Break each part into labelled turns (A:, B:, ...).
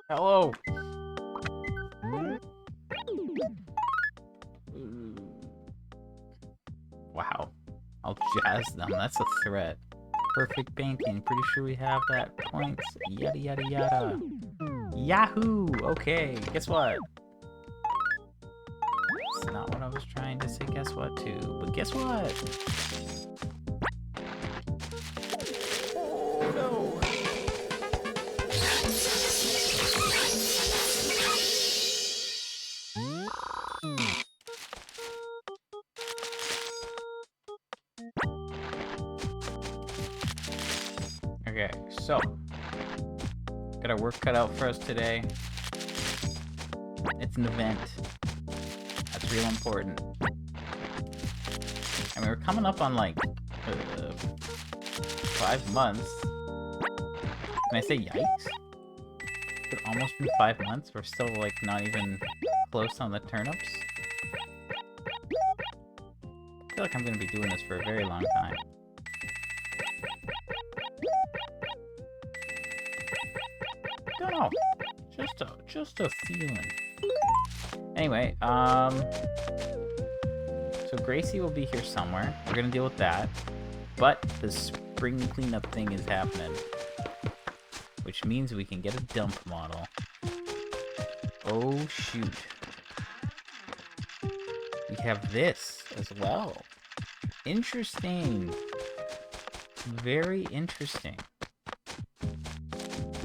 A: Hello. Wow. I'll jazz them. That's a threat. Perfect painting. Pretty sure we have that. Points. Yada yada yada. Yahoo! Okay, guess what? It's not what I was trying to say guess what to, but guess what? Oh no! Okay, so got our work cut out for us today. It's an event. That's real important. I mean, we're coming up on like 5 months. Can I say yikes? It's almost been 5 months. We're still like not even close on the turnips. I feel like I'm gonna be doing this for a very long time. Don't know. Just a feeling. Anyway, so Gracie will be here somewhere. We're gonna deal with that. But the spring cleanup thing is happening. Which means we can get a dump model. Oh shoot. We have this as well. Interesting. Very interesting.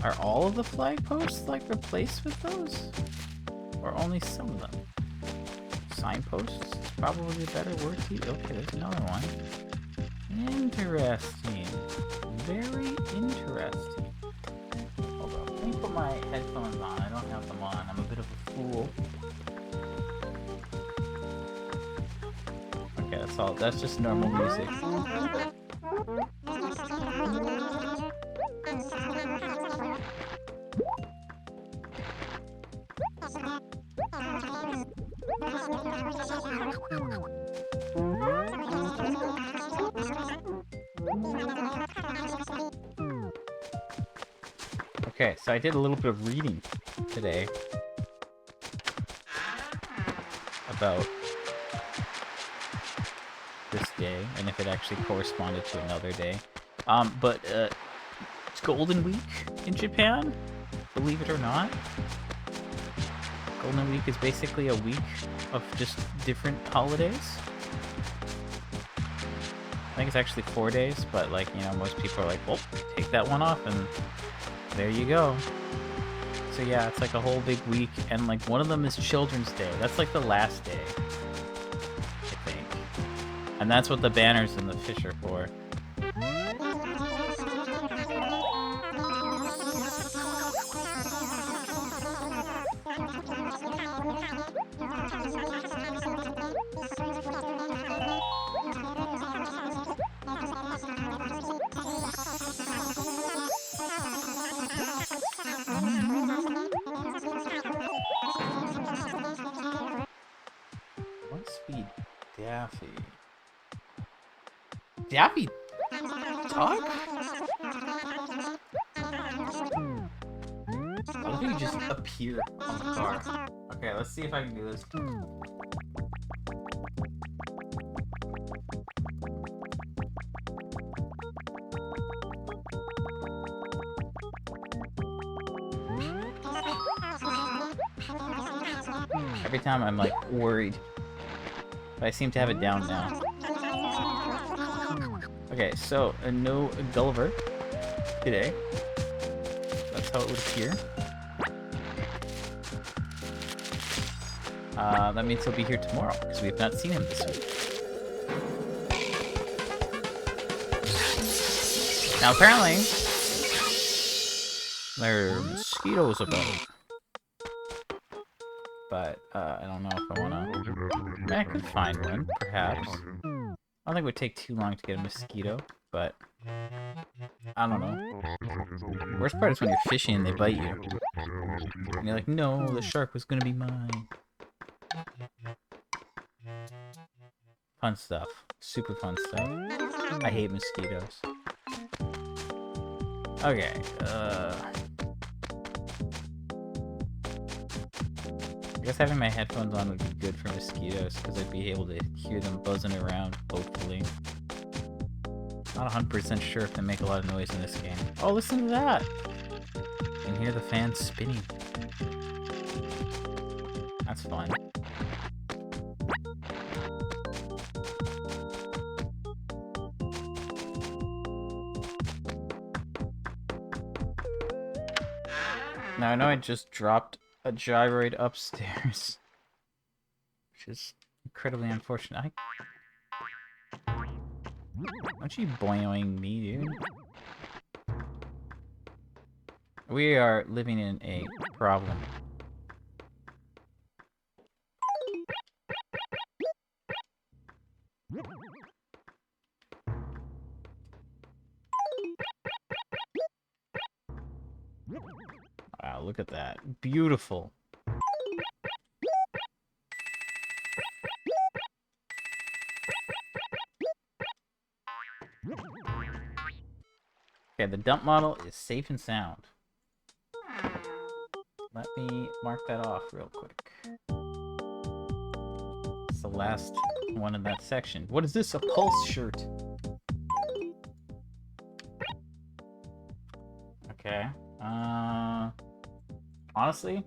A: Are all of the flag posts like replaced with those? Or only some of them? Signposts is probably a better word to use. Okay, there's another one. Interesting. Very interesting. Hold on. Let me put my headphones on. I don't have them on. I'm a bit of a fool. Okay, that's all. That's just normal music. Okay, so I did a little bit of reading today about this day and if it actually corresponded to another day. But it's Golden Week in Japan, believe it or not. Golden Week is basically a week of just different holidays. I think it's actually 4 days, but like, you know, most people are like, well, take that one off and there you go. So yeah, it's like a whole big week, and like one of them is Children's Day. That's like the last day, I think. And that's what the banners and the fish are for. One-speed Daffy. Daffy talk? I love you just appear on the car. Okay, let's see if I can do this. Every time I'm like worried, but I seem to have it down now. Okay, so no Gulliver today. That's how it would appear. That means he'll be here tomorrow because we have not seen him this week. Now apparently there are mosquitoes about. But, I don't know if I wanna... I mean, I could find one, perhaps. I don't think it would take too long to get a mosquito, but... I don't know. Worst part is when you're fishing and they bite you. And you're like, no, the shark was gonna be mine. Fun stuff. Super fun stuff. I hate mosquitoes. Okay, I guess having my headphones on would be good for mosquitoes, because I'd be able to hear them buzzing around, hopefully. Not 100% sure if they make a lot of noise in this game. Oh, listen to that! You can hear the fan spinning. That's fun. Now, I know I just dropped a gyroid upstairs, which is incredibly unfortunate. Don't you boing me, dude? We are living in a problem. Wow, look at that. Beautiful. Okay, the dump model is safe and sound. Let me mark that off real quick. It's the last one in that section. What is this? A pulse shirt. Okay. Honestly,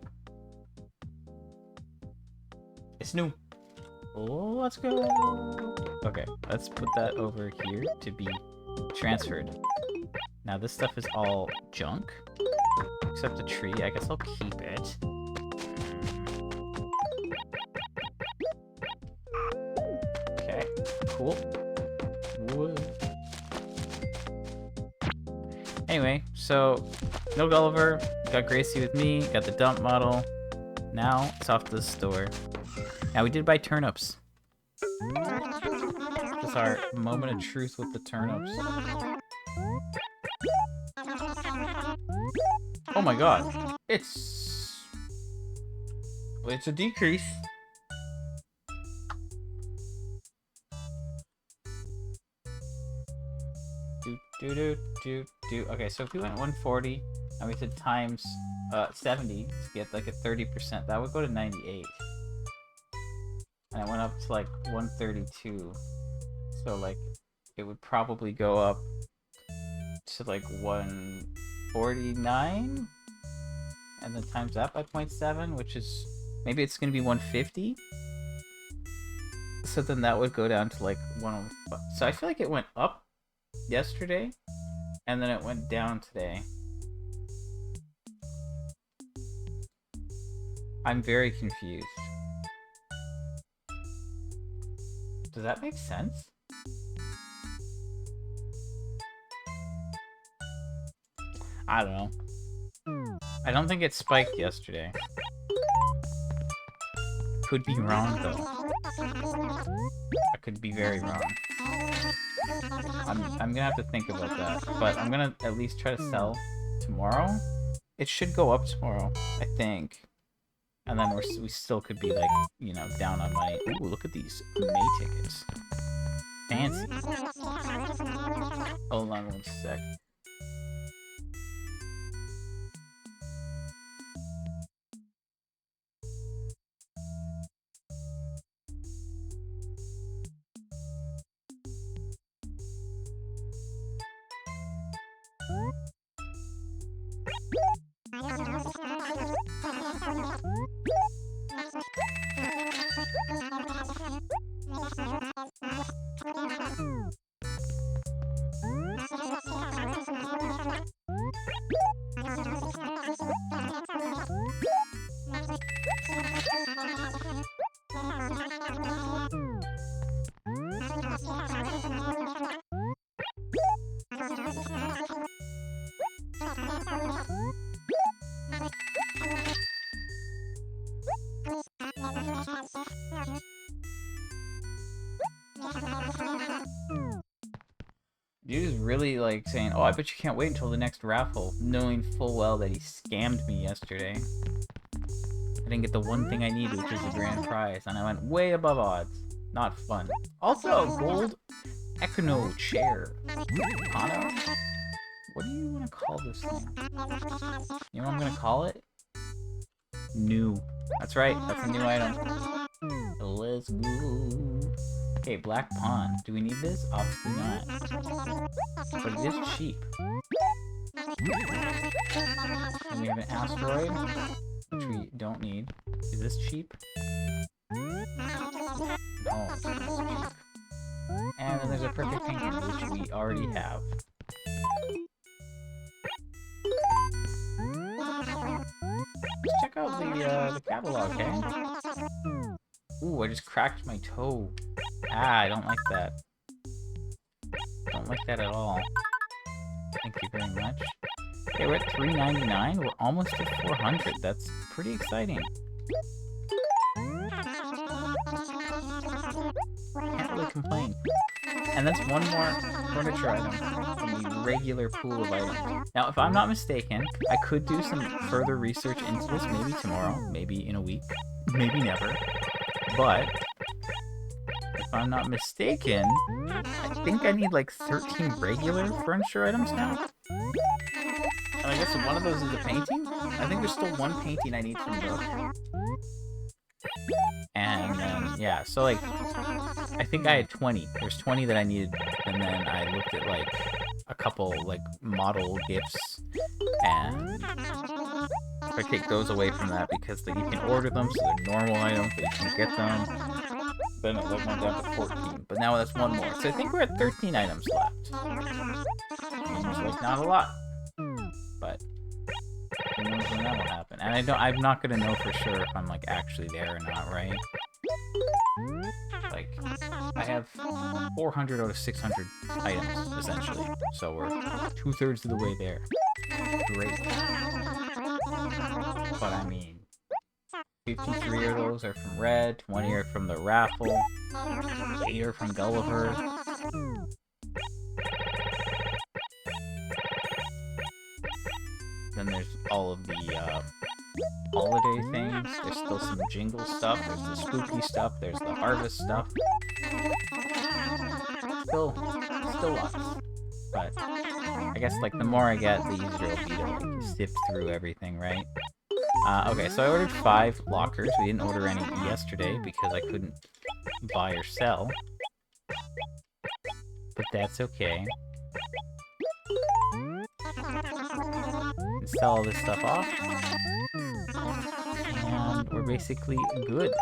A: it's new. Oh, let's go. Okay, let's put that over here to be transferred. Now this stuff is all junk, except the tree. I guess I'll keep it. Okay, cool. Whoa. Anyway, so no Gulliver, got Gracie with me, got the dump model. Now it's off to the store. Now we did buy turnips. That's our moment of truth with the turnips. Oh my god. It's a decrease. Okay, so if we went 140 and we did times 70 to get like a 30%, that would go to 98. And it went up to like 132. So like it would probably go up to like 149 and then times that by 0.7, which is maybe it's gonna be 150. So then that would go down to like 105. So I feel like it went up yesterday and then it went down today. I'm very confused. Does that make sense? I don't know. I don't think it spiked yesterday. Could be wrong though. I could be very wrong. I'm gonna have to think about that, but I'm gonna at least try to sell tomorrow. It should go up tomorrow, I think. And then we still could be like, you know, down on money. Ooh, look at these May tickets. Fancy. Hold on one sec. Dude is really like saying, "Oh, I bet you can't wait until the next raffle," knowing full well that he scammed me yesterday. I didn't get the one thing I needed, which was the grand prize, and I went way above odds. Not fun. Also, gold Econo chair. Hano? What do you want to call this thing? You know what I'm gonna call it? New. That's right, that's a new item. Let's go. Okay, Black Pond. Do we need this? Obviously not. But it is cheap. And we have an asteroid, which we don't need. Is this cheap? No, it's not cheap. And then there's a perfect painting, which we already have. Let's check out the catalog, okay? Ooh, I just cracked my toe. Ah, I don't like that. Don't like that at all. Thank you very much. Okay, we're at $3.99. We're almost at 400. That's pretty exciting. Can't really complain. And that's one more furniture item from the regular pool of items. Now, if I'm not mistaken, I could do some further research into this, maybe tomorrow, maybe in a week, maybe never. But if I'm not mistaken, I think I need like 13 regular furniture items now. And I guess one of those is a painting? I think there's still one painting I need from both. And then, yeah, so like, I think I had 20. There's 20 that I needed, and then I looked at like a couple like model gifts, and if I take those away from that because you can order them, so they're normal items, but you can get them, then it went down to 14. But now that's one more. So I think we're at 13 items left. Seems like not a lot, but who knows when that will happen. And I'm not gonna know for sure if I'm like actually there or not, right? Like, I have 400 out of 600 items, essentially. So we're 2/3 of the way there. Great. But I mean, 53 of those are from Red, 20 are from the raffle, 8 are from Gulliver. Then there's all of the holiday things. There's still some jingle stuff. There's the spooky stuff. There's the harvest stuff. Still lots. But I guess like the more I get, the easier it'll be to like sift through everything, right? Okay, so I ordered 5 lockers. We didn't order any yesterday because I couldn't buy or sell. But that's okay. Sell all this stuff off, and we're basically good.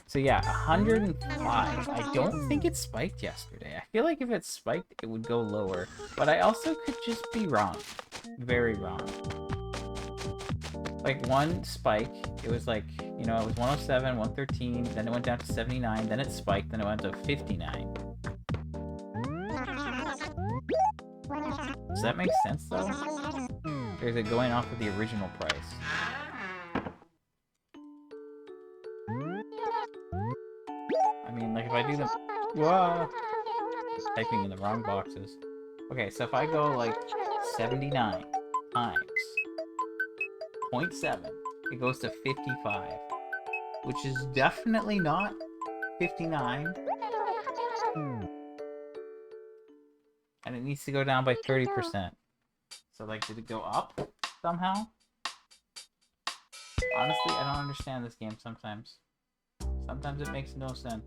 A: So yeah, 105. I don't think it spiked yesterday. I feel like if it spiked, it would go lower, but I also could just be wrong. Very wrong. Like one spike, it was like, you know, it was 107, 113, then it went down to 79, then it spiked, then it went to 59. Does that make sense, though? Or is it going off of the original price? I mean, like, if I do the... Whoa! Just typing in the wrong boxes. Okay, so if I go, like, 79 times 0.7, it goes to 55. Which is definitely not 59. And it needs to go down by 30%. So, like, did it go up somehow? Honestly, I don't understand this game sometimes. Sometimes it makes no sense.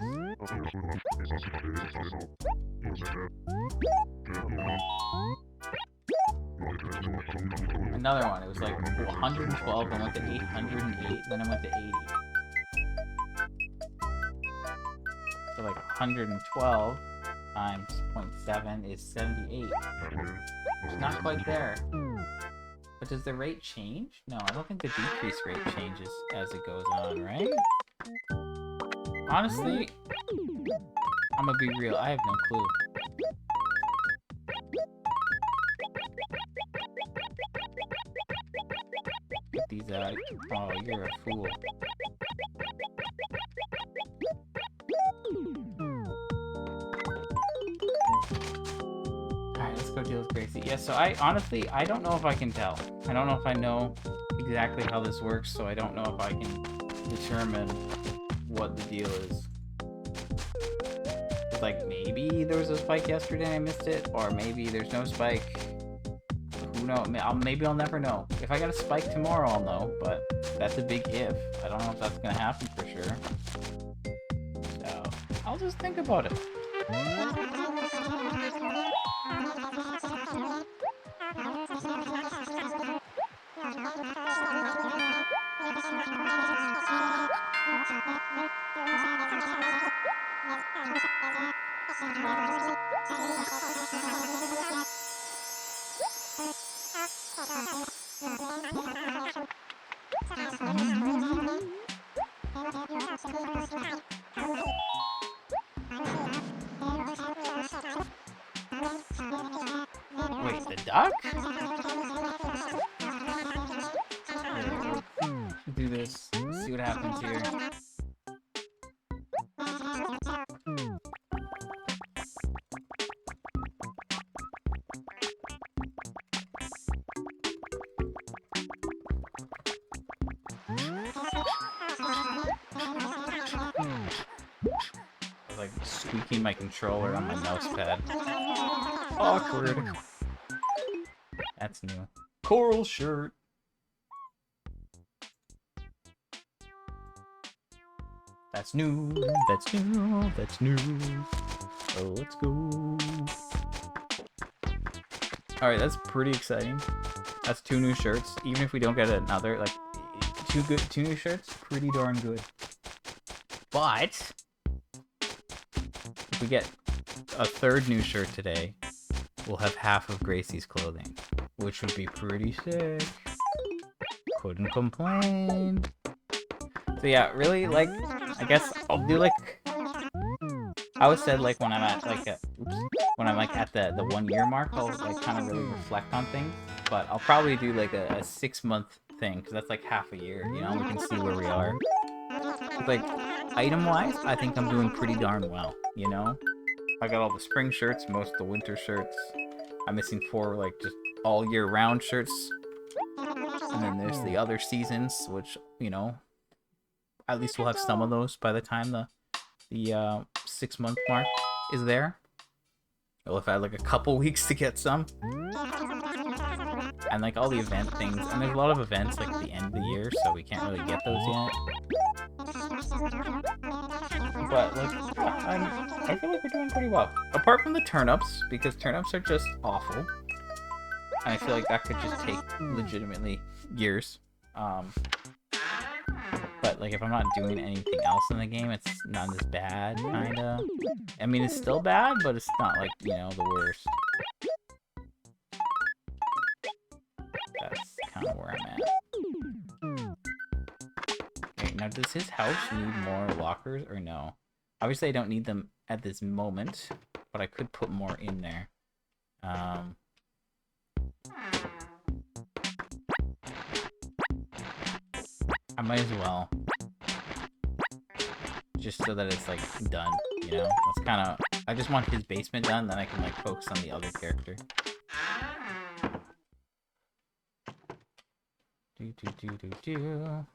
A: Another one, it was like 112, then went to 808, then it went to 80. So, like, 112 times 0.7 is 78. It's not quite there. But does the rate change? No, I don't think the decrease rate changes as it goes on, right? Honestly, I'm gonna be real, I have no clue. Get these out. Oh, you're a fool. deal with Gracie. Yeah, so I honestly, I don't know if I can tell. I don't know if I know exactly how this works, so I don't know if I can determine what the deal is. It's like, maybe there was a spike yesterday and I missed it, or maybe there's no spike. Who knows? Maybe I'll never know. If I got a spike tomorrow, I'll know, but that's a big if. I don't know if that's gonna happen for sure. So, I'll just think about it. Wait, the duck? Do this. See what happens here. I was like squeaking my controller on my mouse pad. Awkward. That's new. Coral shirt. That's new. That's new. That's new. Oh, let's go. Alright, that's pretty exciting. That's 2 new shirts. Even if we don't get another, like, 2 new shirts, pretty darn good. But if we get a 3rd new shirt today, we'll have half of Gracie's clothing, which would be pretty sick. Couldn't complain. So yeah, really, like, I guess I'll do, like, I always said, like, when I'm at, like, when I'm, like, at the 1 year mark, I'll, like, kind of really reflect on things, but I'll probably do, like, a 6-month thing, because that's, like, half a year, you know, we can see where we are. Like, item-wise, I think I'm doing pretty darn well, you know? I got all the spring shirts, most of the winter shirts. I'm missing 4, like, just all year round shirts. And then there's the other seasons, which, you know, at least we'll have some of those by the time the 6-month mark is there. We'll have had, like, a couple weeks to get some. And, like, all the event things. And there's a lot of events, like, at the end of the year, so we can't really get those yet. But, like, I feel like we're doing pretty well. Apart from the turnips, because turnips are just awful. And I feel like that could just take legitimately years. But, like, if I'm not doing anything else in the game, it's not as bad, kinda. I mean, it's still bad, but it's not, like, you know, the worst. That's kind of where I'm at. Okay, now does his house need more lockers, or no? Obviously, I don't need them at this moment, but I could put more in there. I might as well. Just so that it's, like, done, you know? That's kind of... I just want his basement done, then I can, like, focus on the other character. Do.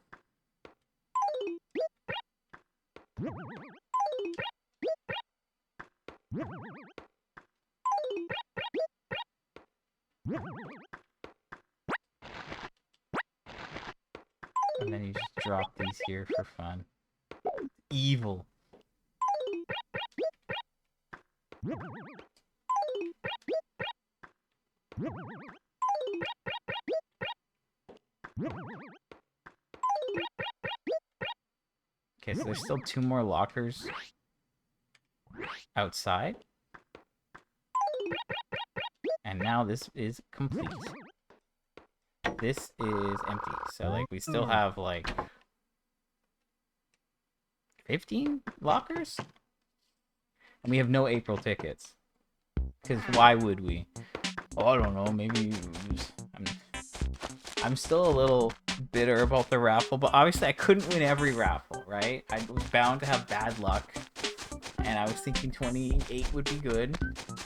A: And then you just drop these here for fun. Evil. Okay, so there's still 2 more lockers outside. And now this is complete. This is empty. So, like, we still have, like, 15 lockers? And we have no April tickets. Because why would we? Oh, I don't know, maybe... I'm still a little bitter about the raffle, but obviously I couldn't win every raffle, right? I was bound to have bad luck. And I was thinking 28 would be good.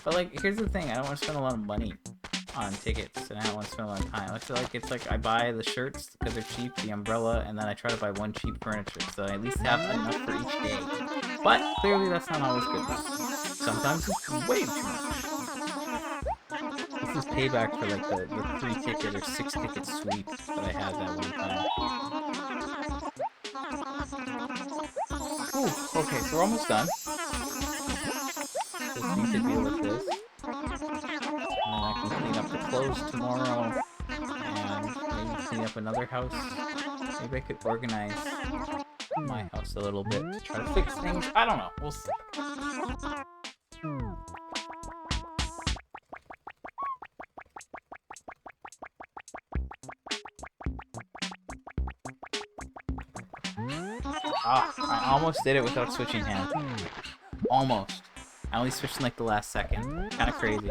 A: But like, here's the thing: I don't want to spend a lot of money on tickets, and I don't want to spend a lot of time. I feel like it's like I buy the shirts because they're cheap, the umbrella, and then I try to buy one cheap furniture, so I at least have enough for each day. But clearly, that's not always good. Sometimes it's way too much. This is payback for like the 3-ticket or 6-ticket sweep that I had that one time. Ooh, okay, so we're almost done. Just need to deal with this. And then I can clean up the clothes tomorrow. And maybe clean up another house. Maybe I could organize my house a little bit to try to fix things. I don't know. We'll see. Ah, I almost did it without switching hands. Almost. I only switched in like the last second. Kind of crazy.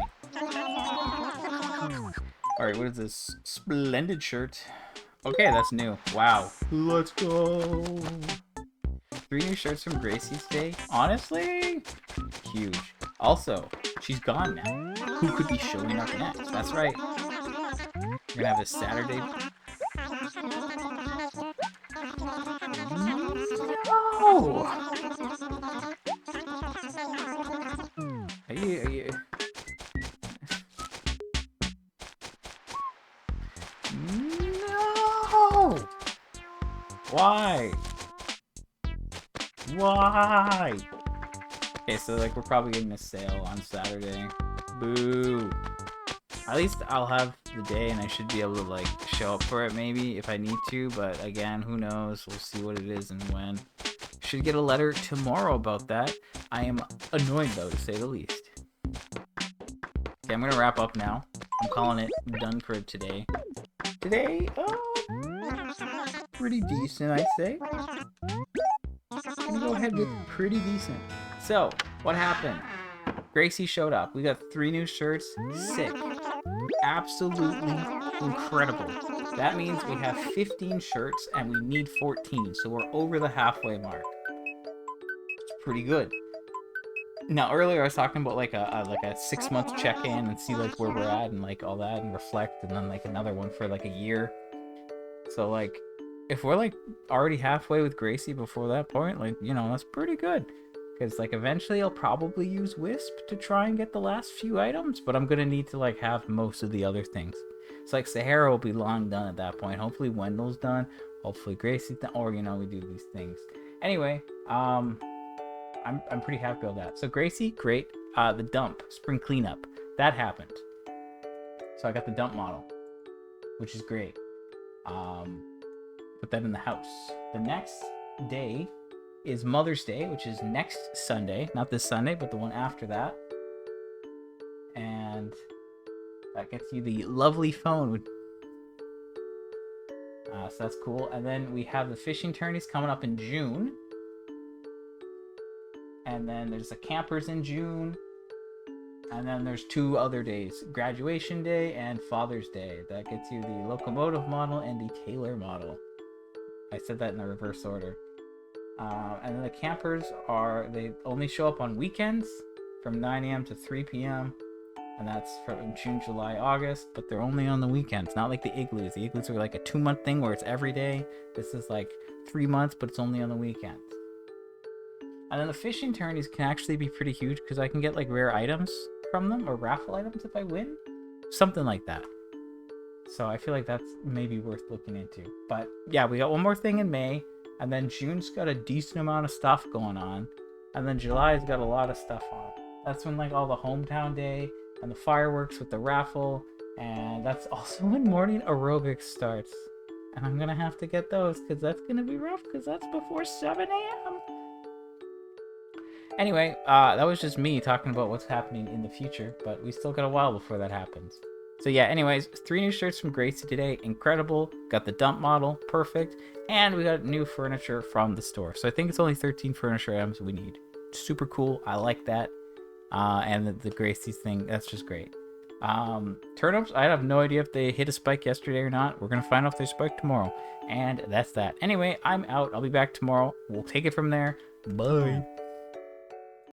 A: Alright, what is this? Splendid shirt. Okay, that's new. Wow. Let's go. 3 new shirts from Gracie's Day. Honestly, huge. Also, she's gone now. Who could be showing up next? That's right. We're gonna have a Saturday. No! Are you... No! Why? Why? Okay, so like we're probably getting a sale on Saturday. Boo. At least I'll have the day and I should be able to like show up for it maybe if I need to, but again, who knows? We'll see what it is and when. Should get a letter tomorrow about that. I am annoyed though, to say the least. Okay, I'm gonna wrap up now. I'm calling it done for today. Today, pretty decent, I'd say. I'm gonna go ahead with pretty decent. So, what happened? Gracie showed up. We got 3 new shirts. Sick. Absolutely incredible. That means we have 15 shirts and we need 14, so we're over the halfway mark. It's pretty good. Now earlier I was talking about like a 6-month check-in and see like where we're at and like all that and reflect, and then like another one for like a year. So like if we're like already halfway with Gracie before that point, like, you know, that's pretty good. Because like eventually I'll probably use Wisp to try and get the last few items, but I'm gonna need to like have most of the other things. So like Sahara will be long done at that point. Hopefully Wendell's done. Hopefully Gracie's done, or you know, we do these things. Anyway, I'm pretty happy with that. So Gracie, great. The dump, spring cleanup, that happened. So I got the dump model, which is great. Put that in the house. The next day is Mother's Day, which is next Sunday. Not this Sunday, but the one after that. And that gets you the lovely phone. So that's cool. And then we have the fishing tourneys coming up in June. And then there's the campers in June. And then there's 2 other days, Graduation Day and Father's Day. That gets you the locomotive model and the Taylor model. I said that in the reverse order. And then the campers they only show up on weekends from 9 a.m. to 3 p.m. And that's from June, July, August, but they're only on the weekends, not like the igloos. The igloos are like a 2-month thing where it's every day. This is like 3 months, but it's only on the weekends. And then the fishing tourneys can actually be pretty huge because I can get like rare items from them or raffle items if I win. Something like that. So I feel like that's maybe worth looking into. But yeah, we got one more thing in May. And then June's got a decent amount of stuff going on. And then July's got a lot of stuff on. That's when like all the hometown day and the fireworks with the raffle. And that's also when morning aerobics starts. And I'm going to have to get those because that's going to be rough because that's before 7 a.m. Anyway, that was just me talking about what's happening in the future, but we still got a while before that happens. So yeah, anyways, 3 new shirts from Gracie today. Incredible. Got the dump model. Perfect. And we got new furniture from the store. So I think it's only 13 furniture items we need. Super cool. I like that. And the Gracie's thing, that's just great. Turnips, I have no idea if they hit a spike yesterday or not. We're going to find out if they spike tomorrow. And that's that. Anyway, I'm out. I'll be back tomorrow. We'll take it from there. Bye.